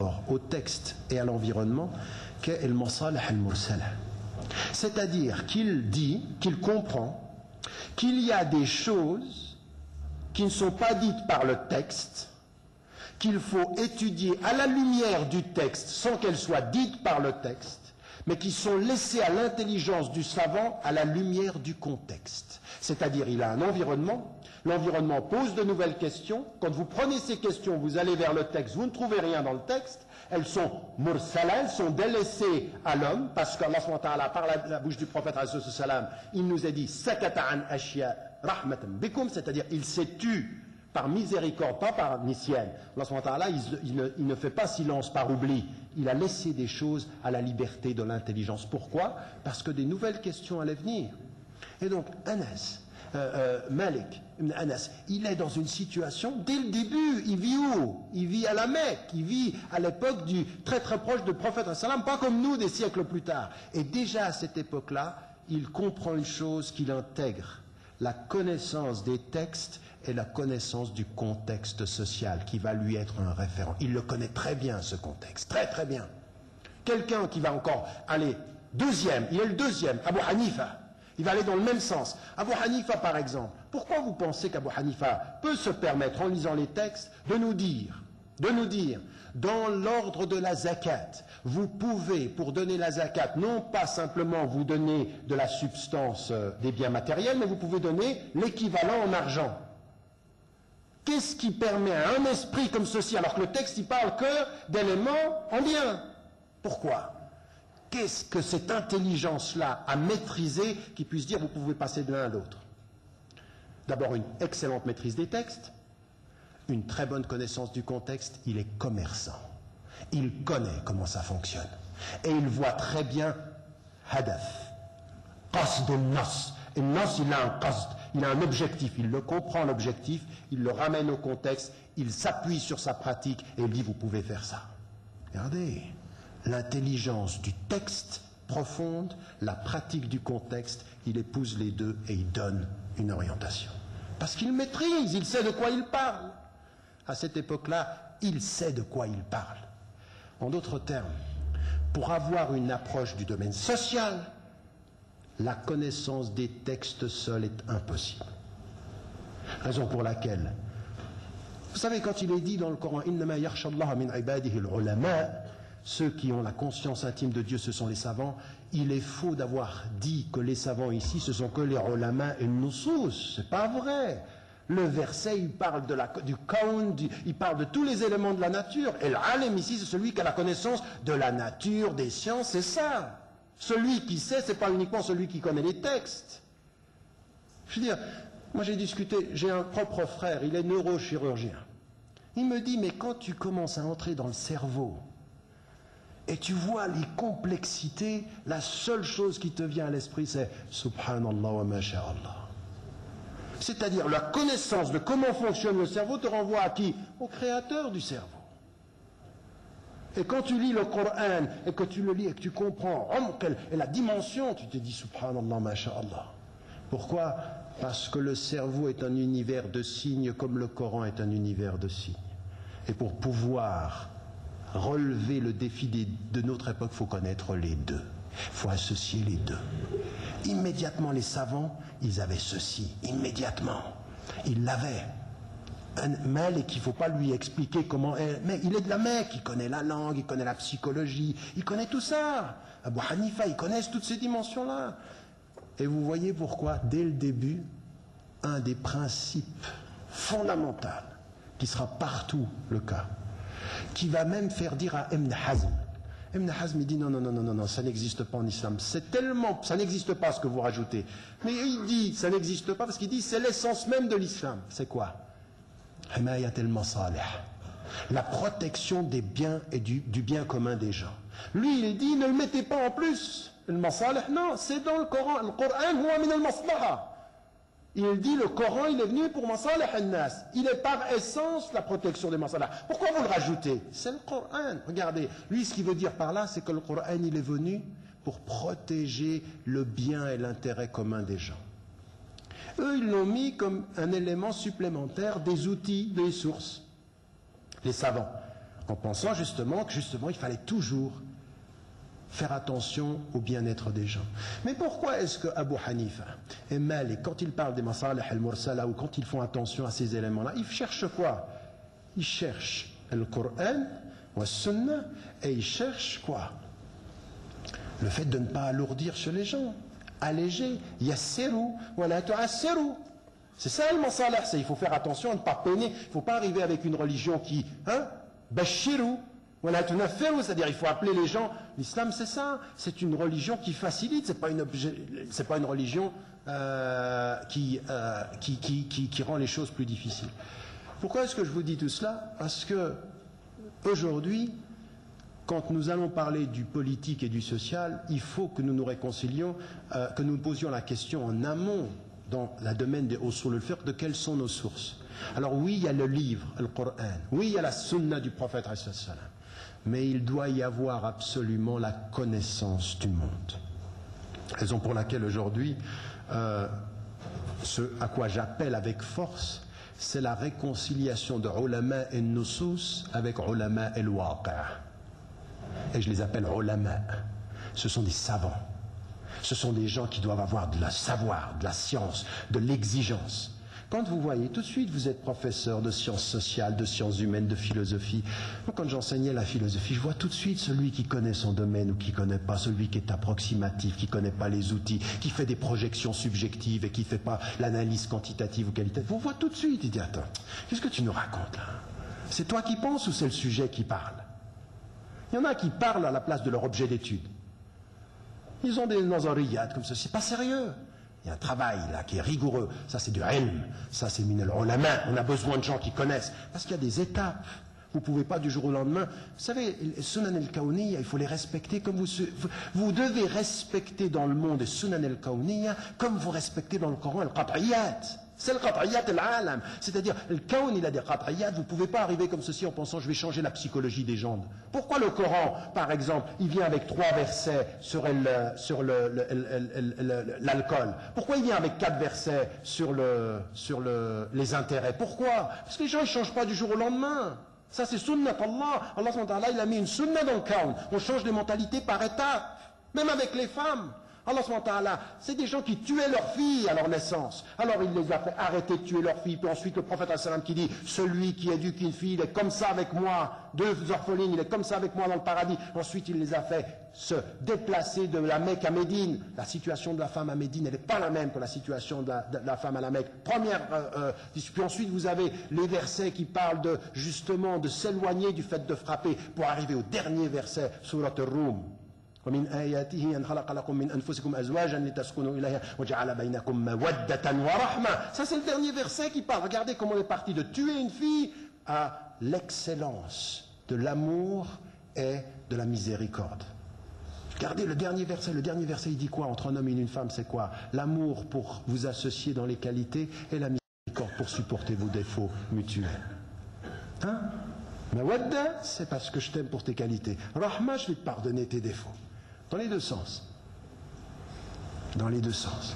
au texte et à l'environnement qu'est el masalih al-mursala. C'est-à-dire qu'il dit, qu'il comprend qu'il y a des choses qui ne sont pas dites par le texte, qu'il faut étudier à la lumière du texte sans qu'elles soient dites par le texte, mais qui sont laissées à l'intelligence du savant à la lumière du contexte. C'est-à-dire, il a un environnement, l'environnement pose de nouvelles questions, quand vous prenez ces questions, vous allez vers le texte, vous ne trouvez rien dans le texte, elles sont mursala, elles sont délaissées à l'homme, parce qu'Allah par la bouche du prophète, il nous a dit, sakata an ashya rahmatan bikum, c'est-à-dire, il s'est tu par miséricorde, pas par nisyan. Allah il ne fait pas silence par oubli. Il a laissé des choses à la liberté de l'intelligence. Pourquoi? Parce que des nouvelles questions allaient venir. Et donc, Anas, Malik ibn Anas, il est dans une situation, dès le début, il vit où? Il vit à la Mecque, il vit à l'époque du très très proche du prophète, pas comme nous des siècles plus tard. Et déjà à cette époque-là, il comprend une chose qu'il intègre, la connaissance des textes et la connaissance du contexte social qui va lui être un référent. Il le connaît très bien, ce contexte, très très bien. Quelqu'un qui va encore aller deuxième, il est le deuxième, Abu Hanifa, il va aller dans le même sens. Abu Hanifa, par exemple, pourquoi vous pensez qu'Abu Hanifa peut se permettre, en lisant les textes, de nous dire, dans l'ordre de la zakat, vous pouvez, pour donner la zakat, non pas simplement vous donner de la substance des biens matériels, mais vous pouvez donner l'équivalent en argent. Qu'est-ce qui permet à un esprit comme ceci, alors que le texte il parle que d'éléments en bien? Pourquoi? Qu'est-ce que cette intelligence-là a maîtrisé qui puisse dire vous pouvez passer de l'un à l'autre? D'abord une excellente maîtrise des textes, une très bonne connaissance du contexte, il est commerçant. Il connaît comment ça fonctionne. Et il voit très bien hadaf, qasd al-nas. Et nas, il a un qasd, il a un objectif, il le comprend l'objectif, il le ramène au contexte, il s'appuie sur sa pratique et il dit vous pouvez faire ça. Regardez, l'intelligence du texte profonde, la pratique du contexte, il épouse les deux et il donne une orientation. Parce qu'il maîtrise, il sait de quoi il parle. À cette époque-là, il sait de quoi il parle. En d'autres termes, pour avoir une approche du domaine social, la connaissance des textes seuls est impossible. Raison pour laquelle, vous savez, quand il est dit dans le Coran, Innama yakhshallaha min ibadihi al-ulama, ceux qui ont la conscience intime de Dieu, ce sont les savants, il est faux d'avoir dit que les savants ici, ce sont que les ulama et nusus. C'est pas vrai. Le verset, il parle du kawn, il parle de tous les éléments de la nature. Et l'alim ici, c'est celui qui a la connaissance de la nature, des sciences, c'est ça. Celui qui sait, c'est pas uniquement celui qui connaît les textes. Je veux dire, moi j'ai un propre frère, il est neurochirurgien. Il me dit, mais quand tu commences à entrer dans le cerveau, et tu vois les complexités, la seule chose qui te vient à l'esprit, c'est Subhanallah wa masha'Allah. C'est-à-dire, la connaissance de comment fonctionne le cerveau te renvoie à qui? Au créateur du cerveau. Et quand tu lis le Coran, et que tu le lis et que tu comprends et la dimension, tu te dis Subhanallah, masha'Allah. Pourquoi? Parce que le cerveau est un univers de signes comme le Coran est un univers de signes. Et pour pouvoir relever le défi de notre époque, il faut connaître les deux. Il faut associer les deux. Immédiatement, les savants, ils avaient ceci. Immédiatement. Ils l'avaient. Un Malik, il ne faut pas lui expliquer comment... Mais il est de la Mecque, il connaît la langue, il connaît la psychologie, il connaît tout ça. Abu Hanifa, ils connaissent toutes ces dimensions-là. Et vous voyez pourquoi, dès le début, un des principes fondamentaux, qui sera partout le cas, qui va même faire dire à Ibn Hazm. Ibn Hazm, il dit non, ça n'existe pas en islam. C'est tellement, ça n'existe pas ce que vous rajoutez. Mais il dit, ça n'existe pas parce qu'il dit, c'est l'essence même de l'islam. C'est quoi? Himayat al-masalih. La protection des biens et du bien commun des gens. Lui, il dit, ne le mettez pas en plus. Le masalih, non, c'est dans le Coran. Le Coran, huwa min al-maslaha. Il dit, le Coran, il est venu pour masalih al-nas. Il est par essence la protection des masalih. Pourquoi vous le rajoutez? C'est le Coran. Regardez, lui, ce qu'il veut dire par là, c'est que le Coran, il est venu pour protéger le bien et l'intérêt commun des gens. Eux, ils l'ont mis comme un élément supplémentaire des outils, des sources. Les savants. en pensant justement il fallait toujours faire attention au bien-être des gens. Mais pourquoi est-ce que Abu Hanifa et Malik, quand ils parlent des masalih al-mursala ou quand ils font attention à ces éléments-là, ils cherchent quoi? Ils cherchent le Coran ou le Sunna et ils cherchent quoi? Le fait de ne pas alourdir sur les gens, alléger, yassiru wa la tu'assiru. C'est ça le masalih, c'est il faut faire attention à ne pas peiner, il ne faut pas arriver avec une religion qui, bashiru. C'est-à-dire il faut appeler les gens, l'islam c'est ça, c'est une religion qui facilite, c'est pas une religion qui rend les choses plus difficiles. Pourquoi est-ce que je vous dis tout cela? Parce que aujourd'hui, quand nous allons parler du politique et du social, il faut que nous nous réconcilions, que nous posions la question en amont dans le domaine des usul al-fiqh de quelles sont nos sources. Alors oui, il y a le livre, le Coran, oui, il y a la sunna du prophète, mais il doit y avoir absolument la connaissance du monde. Raison pour laquelle aujourd'hui, ce à quoi j'appelle avec force, c'est la réconciliation de ulama et nusus avec ulama et waqi'. Et je les appelle ulama. Ce sont des savants. Ce sont des gens qui doivent avoir de la savoir, de la science, de l'exigence. Quand vous voyez, tout de suite, vous êtes professeur de sciences sociales, de sciences humaines, de philosophie. Moi, quand j'enseignais la philosophie, je vois tout de suite celui qui connaît son domaine ou qui ne connaît pas, celui qui est approximatif, qui ne connaît pas les outils, qui fait des projections subjectives et qui ne fait pas l'analyse quantitative ou qualitative. Vous voyez tout de suite, il dit, attends, qu'est-ce que tu nous racontes là? C'est toi qui penses ou c'est le sujet qui parle? Il y en a qui parlent à la place de leur objet d'étude. Ils ont des nazariyat comme ça, c'est pas sérieux. Il y a un travail là qui est rigoureux. Ça c'est du ilm, ça c'est min al-ulama. On a besoin de gens qui connaissent. Parce qu'il y a des étapes. Vous ne pouvez pas du jour au lendemain. Vous savez, les sunan al-kawniyya, il faut les respecter comme vous devez respecter dans le monde les sunan al-kawniyya comme vous respectez dans le Coran al-qat'iyat. C'est le qat'iyat al-alam. C'est-à-dire, le kawn, il a des qat'iyat. Vous ne pouvez pas arriver comme ceci en pensant je vais changer la psychologie des gens. Pourquoi le Coran, par exemple, il vient avec 3 versets sur l'alcool? Pourquoi il vient avec 4 versets sur les intérêts? Pourquoi? Parce que les gens ne changent pas du jour au lendemain. Ça c'est sunnat Allah. Allah subhanahu wa ta'ala, il a mis une sunnah dans le kawn. On change les mentalités par étapes. Même avec les femmes. Allah subhanahu wa ta'ala, c'est des gens qui tuaient leurs filles à leur naissance. Alors il les a fait arrêter de tuer leurs filles. Puis ensuite le prophète sallam qui dit, celui qui éduque une fille, il est comme ça avec moi. 2 orphelines, il est comme ça avec moi dans le paradis. Ensuite il les a fait se déplacer de la Mecque à Médine. La situation de la femme à Médine, elle n'est pas la même que la situation de la femme à la Mecque. Puis ensuite vous avez les versets qui parlent justement de s'éloigner du fait de frapper pour arriver au dernier verset, Surat al-Rum. ومن آياته أن خلق لكم من أنفسكم أزواجا لتسكنوا إليها وجعل بينكم مودة ورحمة. Ça c'est le dernier verset qui parle. Regardez comment on est parti de tuer une fille à l'excellence de l'amour et de la miséricorde. Regardez le dernier verset. Le dernier verset il dit quoi? Entre un homme et une femme c'est quoi? L'amour pour vous associer dans les qualités et la miséricorde pour supporter vos défauts mutuels. Hein? Mawadda, c'est parce que je t'aime pour tes qualités. Rahma, je vais te pardonner tes défauts. Dans les deux sens. Dans les deux sens.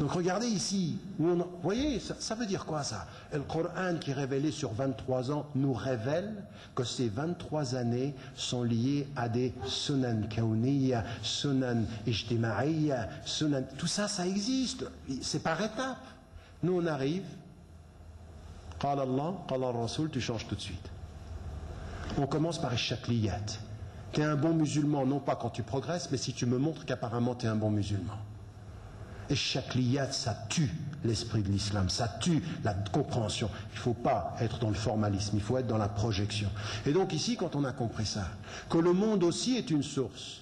Donc regardez ici, vous voyez, ça veut dire quoi ça? Le Coran qui est révélé sur 23 ans nous révèle que ces 23 années sont liées à des sunan kawniyya, sunan ijtima'iyya, sunan... Tout ça, ça existe. C'est par étapes. Nous on arrive, qala Allah, qala Rasul, tu changes tout de suite. On commence par Shakliyat. Tu es un bon musulman, non pas quand tu progresses, mais si tu me montres qu'apparemment tu es un bon musulman. Et Shakliyat, ça tue l'esprit de l'islam, ça tue la compréhension. Il ne faut pas être dans le formalisme, il faut être dans la projection. Et donc ici, quand on a compris ça, que le monde aussi est une source,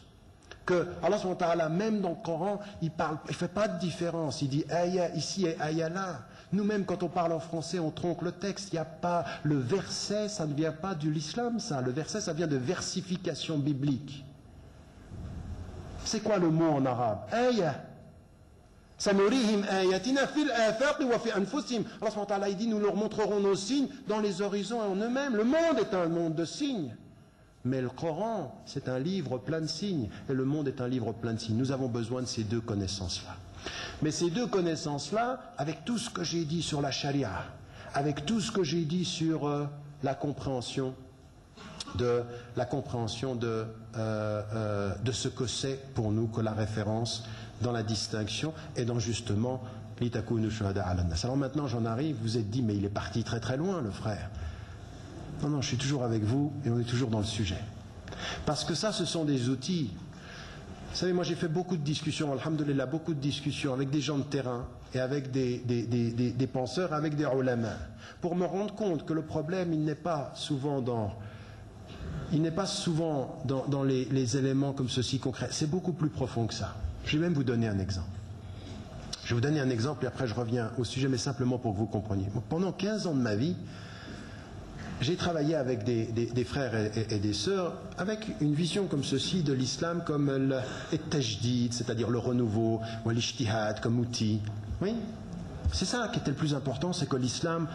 que Allah subhanahu wa ta'ala, même dans le Coran, il ne fait pas de différence. Il dit ayah ici et ayah là. Nous-mêmes, quand on parle en français, on tronque le texte. Il n'y a pas le verset, ça ne vient pas de l'islam, ça. Le verset, ça vient de versification biblique. C'est quoi le mot en arabe? Ayah. Sanurihim ayatina fil afaqi wa fi anfusihim. Allah subhanahu wa ta'ala, il dit, nous leur montrerons nos signes dans les horizons et en eux-mêmes. Le monde est un monde de signes. Mais le Coran, c'est un livre plein de signes. Et le monde est un livre plein de signes. Nous avons besoin de ces 2 connaissances-là. Mais ces 2 connaissances-là, avec tout ce que j'ai dit sur la charia, avec tout ce que j'ai dit sur la compréhension de la compréhension de ce que c'est pour nous que la référence dans la distinction et dans justement l'itakounu shuhada ala nas. Alors maintenant j'en arrive, vous êtes dit mais il est parti très très loin le frère. Non, non, je suis toujours avec vous et on est toujours dans le sujet. Parce que ça, ce sont des outils. Vous savez, moi j'ai fait beaucoup de discussions, alhamdoulilah, beaucoup de discussions avec des gens de terrain et avec des penseurs, avec des ulama, pour me rendre compte que le problème, il n'est pas souvent dans les éléments comme ceci concrets. C'est beaucoup plus profond que ça. Je vais même vous donner un exemple. Je vais vous donner un exemple et après je reviens au sujet, mais simplement pour que vous compreniez. Pendant 15 ans de ma vie, j'ai travaillé avec des frères et des sœurs avec une vision comme ceci de l'islam comme le tajdid, c'est-à-dire le renouveau, ou l'ijtihad comme outil. Oui, c'est ça qui était le plus important, c'est que l'islam...